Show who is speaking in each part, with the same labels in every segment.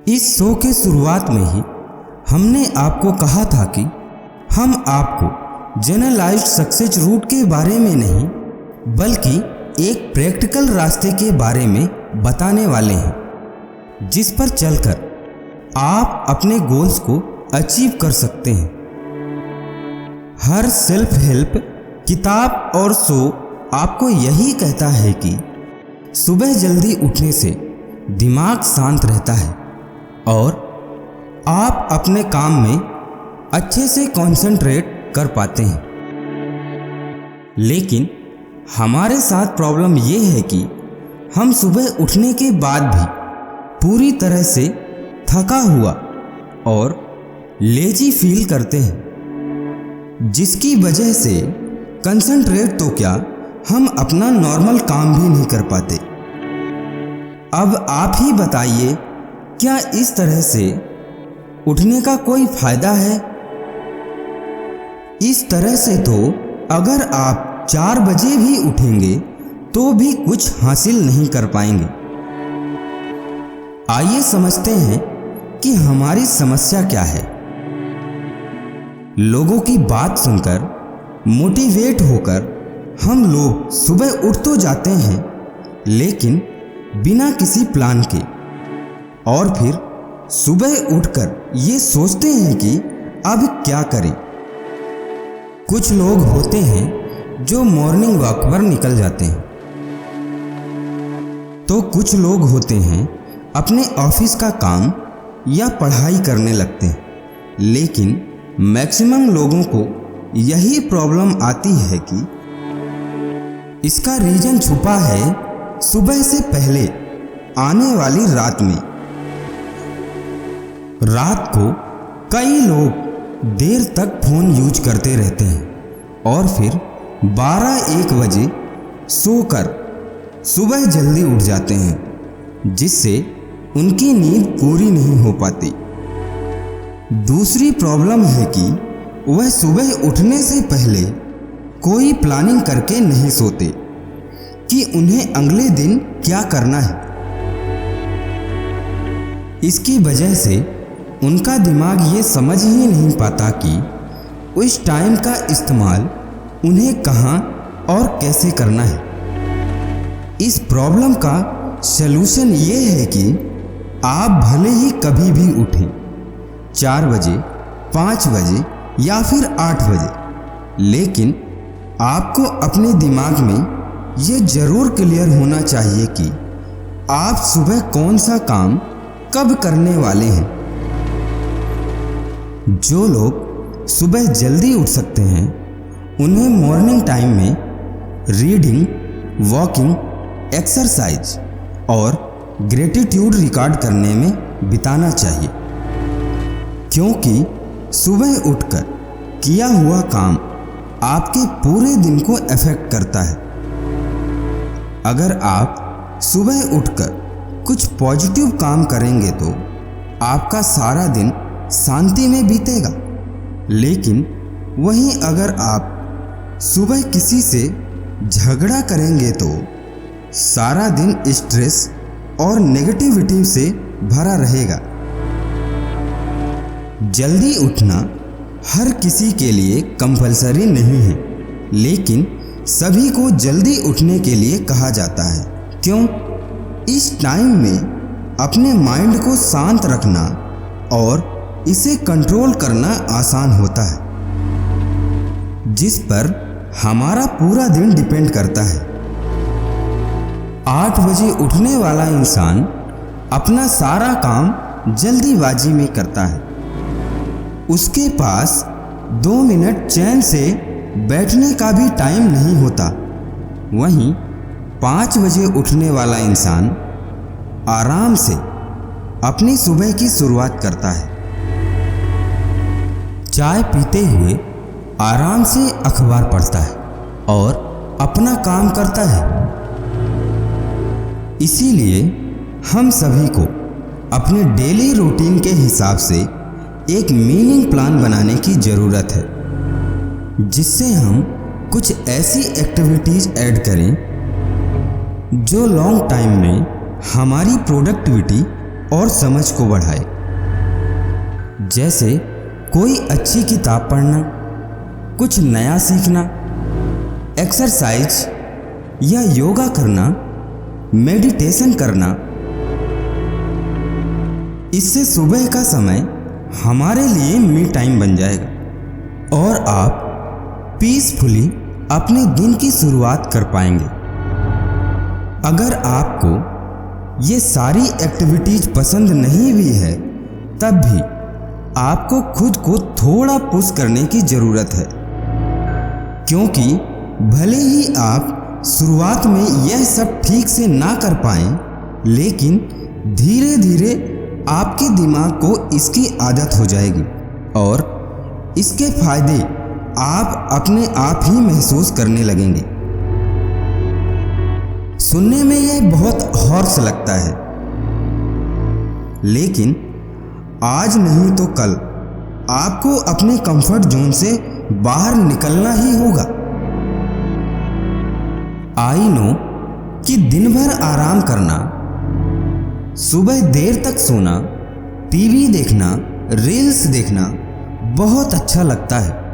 Speaker 1: इस शो के शुरुआत में ही हमने आपको कहा था कि हम आपको जनरलाइज्ड सक्सेस रूट के बारे में नहीं बल्कि एक प्रैक्टिकल रास्ते के बारे में बताने वाले हैं, जिस पर चलकर आप अपने गोल्स को अचीव कर सकते हैं। हर सेल्फ हेल्प किताब और शो आपको यही कहता है कि सुबह जल्दी उठने से दिमाग शांत रहता है और आप अपने काम में अच्छे से कंसंट्रेट कर पाते हैं। लेकिन हमारे साथ प्रॉब्लम ये है कि हम सुबह उठने के बाद भी पूरी तरह से थका हुआ और लेजी फील करते हैं, जिसकी वजह से कंसंट्रेट तो क्या हम अपना नॉर्मल काम भी नहीं कर पाते। अब आप ही बताइए, क्या इस तरह से उठने का कोई फायदा है? इस तरह से तो अगर आप 4 बजे भी उठेंगे तो भी कुछ हासिल नहीं कर पाएंगे। आइए समझते हैं कि हमारी समस्या क्या है। लोगों की बात सुनकर मोटिवेट होकर हम लोग सुबह उठ तो जाते हैं, लेकिन बिना किसी प्लान के, और फिर सुबह उठकर ये सोचते हैं कि अब क्या करें। कुछ लोग होते हैं जो मॉर्निंग वॉक पर निकल जाते हैं, तो कुछ लोग होते हैं अपने ऑफिस का काम या पढ़ाई करने लगते हैं। लेकिन मैक्सिमम लोगों को यही प्रॉब्लम आती है कि इसका रीजन छुपा है सुबह से पहले आने वाली रात में। रात को कई लोग देर तक फोन यूज करते रहते हैं और फिर 12-1 बजे सोकर सुबह जल्दी उठ जाते हैं, जिससे उनकी नींद पूरी नहीं हो पाती। दूसरी प्रॉब्लम है कि वह सुबह उठने से पहले कोई प्लानिंग करके नहीं सोते कि उन्हें अगले दिन क्या करना है। इसकी वजह से उनका दिमाग ये समझ ही नहीं पाता कि उस टाइम का इस्तेमाल उन्हें कहाँ और कैसे करना है। इस प्रॉब्लम का सलूशन ये है कि आप भले ही कभी भी उठें, 4 बजे, 5 बजे या फिर 8 बजे, लेकिन आपको अपने दिमाग में ये ज़रूर क्लियर होना चाहिए कि आप सुबह कौन सा काम कब करने वाले हैं। जो लोग सुबह जल्दी उठ सकते हैं उन्हें मॉर्निंग टाइम में रीडिंग, वॉकिंग, एक्सरसाइज और ग्रेटिट्यूड रिकॉर्ड करने में बिताना चाहिए, क्योंकि सुबह उठकर किया हुआ काम आपके पूरे दिन को अफेक्ट करता है। अगर आप सुबह उठकर कुछ पॉजिटिव काम करेंगे तो आपका सारा दिन शांति में बीतेगा। लेकिन वहीं अगर आप सुबह किसी से झगड़ा करेंगे तो सारा दिन स्ट्रेस और नेगेटिविटी से भरा रहेगा। जल्दी उठना हर किसी के लिए कंपलसरी नहीं है, लेकिन सभी को जल्दी उठने के लिए कहा जाता है। क्यों? इस टाइम में अपने माइंड को शांत रखना और इसे कंट्रोल करना आसान होता है, जिस पर हमारा पूरा दिन डिपेंड करता है। 8 बजे उठने वाला इंसान अपना सारा काम जल्दीबाजी में करता है। उसके पास 2 मिनट चैन से बैठने का भी टाइम नहीं होता। वहीं 5 बजे उठने वाला इंसान आराम से अपनी सुबह की शुरुआत करता है, चाय पीते हुए आराम से अखबार पढ़ता है और अपना काम करता है। इसीलिए हम सभी को अपने डेली रूटीन के हिसाब से एक मीनिंग प्लान बनाने की ज़रूरत है, जिससे हम कुछ ऐसी एक्टिविटीज़ ऐड करें जो लॉन्ग टाइम में हमारी प्रोडक्टिविटी और समझ को बढ़ाए। जैसे कोई अच्छी किताब पढ़ना, कुछ नया सीखना, एक्सरसाइज या योगा करना, मेडिटेशन करना। इससे सुबह का समय हमारे लिए मी टाइम बन जाएगा और आप पीसफुली अपने दिन की शुरुआत कर पाएंगे। अगर आपको ये सारी एक्टिविटीज पसंद नहीं भी है, तब भी आपको खुद को थोड़ा पुश करने की ज़रूरत है, क्योंकि भले ही आप शुरुआत में यह सब ठीक से ना कर पाएं, लेकिन धीरे धीरे आपके दिमाग को इसकी आदत हो जाएगी और इसके फायदे आप अपने आप ही महसूस करने लगेंगे। सुनने में यह बहुत हॉर्स लगता है, लेकिन आज नहीं तो कल आपको अपने कंफर्ट जोन से बाहर निकलना ही होगा। आई नो कि दिन भर आराम करना, सुबह देर तक सोना, टीवी देखना, रील्स देखना बहुत अच्छा लगता है।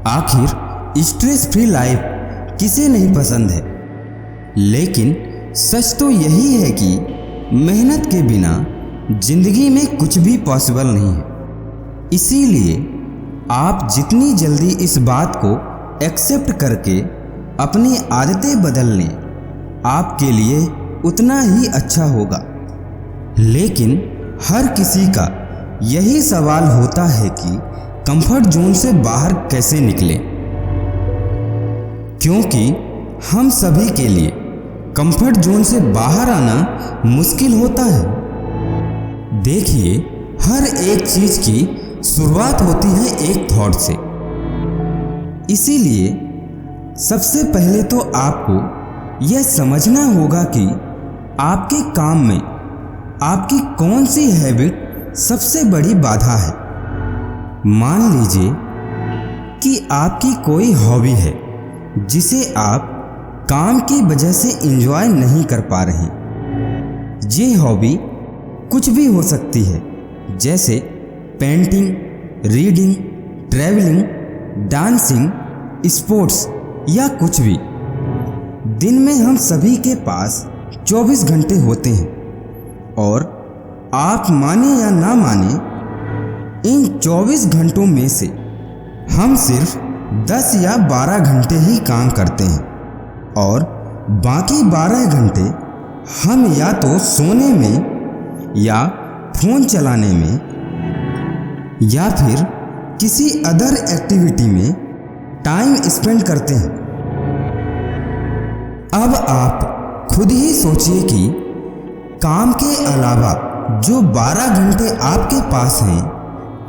Speaker 1: आखिर स्ट्रेस फ्री लाइफ किसे नहीं पसंद है, लेकिन सच तो यही है कि मेहनत के बिना जिंदगी में कुछ भी पॉसिबल नहीं है। इसीलिए आप जितनी जल्दी इस बात को एक्सेप्ट करके अपनी आदतें बदल लें, आपके लिए उतना ही अच्छा होगा। लेकिन हर किसी का यही सवाल होता है कि कंफर्ट जोन से बाहर कैसे निकलें, क्योंकि हम सभी के लिए कंफर्ट जोन से बाहर आना मुश्किल होता है। देखिए, हर एक चीज की शुरुआत होती है एक थॉट से। इसीलिए सबसे पहले तो आपको यह समझना होगा कि आपके काम में आपकी कौन सी हैबिट सबसे बड़ी बाधा है। मान लीजिए कि आपकी कोई हॉबी है जिसे आप काम की वजह से एंजॉय नहीं कर पा रहे। ये हॉबी कुछ भी हो सकती है, जैसे painting, reading, travelling, dancing, sports या कुछ भी। दिन में हम सभी के पास 24 घंटे होते हैं और आप माने या ना माने, इन 24 घंटों में से हम सिर्फ 10 या 12 घंटे ही काम करते हैं और बाकी 12 घंटे हम या तो सोने में या फोन चलाने में या फिर किसी अदर एक्टिविटी में टाइम स्पेंड करते हैं। अब आप खुद ही सोचिए कि काम के अलावा जो 12 घंटे आपके पास हैं,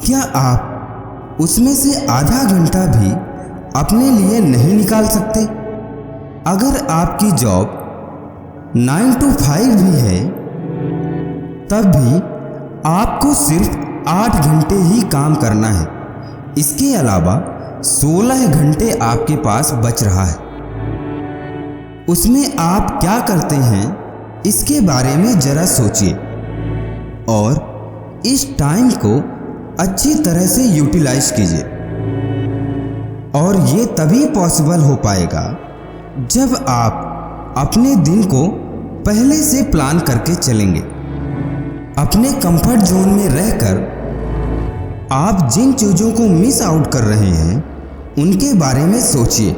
Speaker 1: क्या आप उसमें से आधा घंटा भी अपने लिए नहीं निकाल सकते? अगर आपकी जॉब 9 to 5 भी है, तब भी आपको सिर्फ 8 घंटे ही काम करना है। इसके अलावा 16 घंटे आपके पास बच रहा है। उसमें आप क्या करते हैं, इसके बारे में जरा सोचिए और इस टाइम को अच्छी तरह से यूटिलाइज कीजिए। और ये तभी पॉसिबल हो पाएगा जब आप अपने दिन को पहले से प्लान करके चलेंगे। अपने कंफर्ट जोन में रहकर आप जिन चीज़ों को मिस आउट कर रहे हैं, उनके बारे में सोचिए।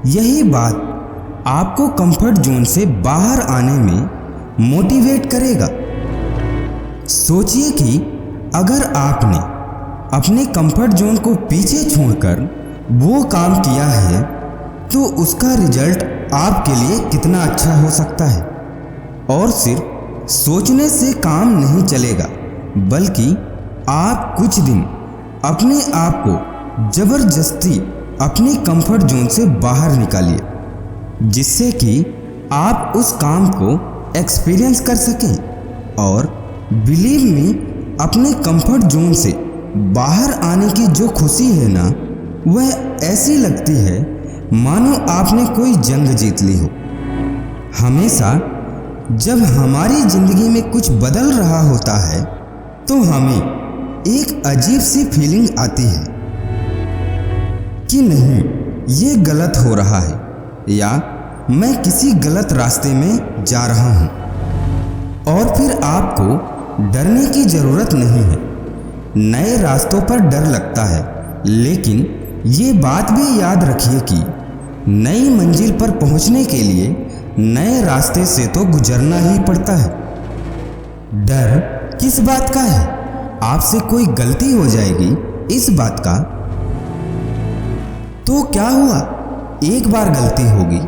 Speaker 1: यही बात आपको कंफर्ट जोन से बाहर आने में मोटिवेट करेगा। सोचिए कि अगर आपने अपने कंफर्ट जोन को पीछे छोड़कर वो काम किया है, तो उसका रिजल्ट आपके लिए कितना अच्छा हो सकता है। और सिर्फ सोचने से काम नहीं चलेगा, बल्कि आप कुछ दिन अपने आप को जबरदस्ती अपने कंफर्ट जोन से बाहर निकालिए, जिससे कि आप उस काम को एक्सपीरियंस कर सकें। और बिलीव मी, अपने कंफर्ट जोन से बाहर आने की जो खुशी है ना, वह ऐसी लगती है मानो आपने कोई जंग जीत ली हो। हमेशा जब हमारी जिंदगी में कुछ बदल रहा होता है तो हमें एक अजीब सी फीलिंग आती है कि नहीं, ये गलत हो रहा है या मैं किसी गलत रास्ते में जा रहा हूँ। और फिर आपको डरने की ज़रूरत नहीं है। नए रास्तों पर डर लगता है, लेकिन ये बात भी याद रखिए कि नई मंजिल पर पहुँचने के लिए नए रास्ते से तो गुजरना ही पड़ता है। डर किस बात का है? आपसे कोई गलती हो जाएगी इस बात का। तो क्या हुआ, एक बार गलती होगी,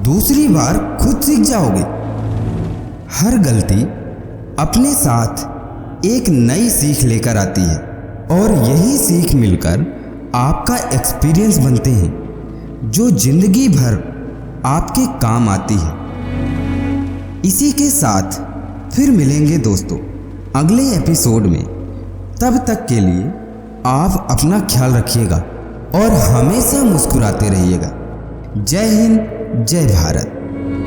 Speaker 1: दूसरी बार खुद सीख जाओगे। हर गलती अपने साथ एक नई सीख लेकर आती है और यही सीख मिलकर आपका एक्सपीरियंस बनते हैं जो जिंदगी भर आपके काम आती है। इसी के साथ फिर मिलेंगे दोस्तों अगले एपिसोड में। तब तक के लिए आप अपना ख्याल रखिएगा और हमेशा मुस्कुराते रहिएगा। जय हिंद, जय भारत।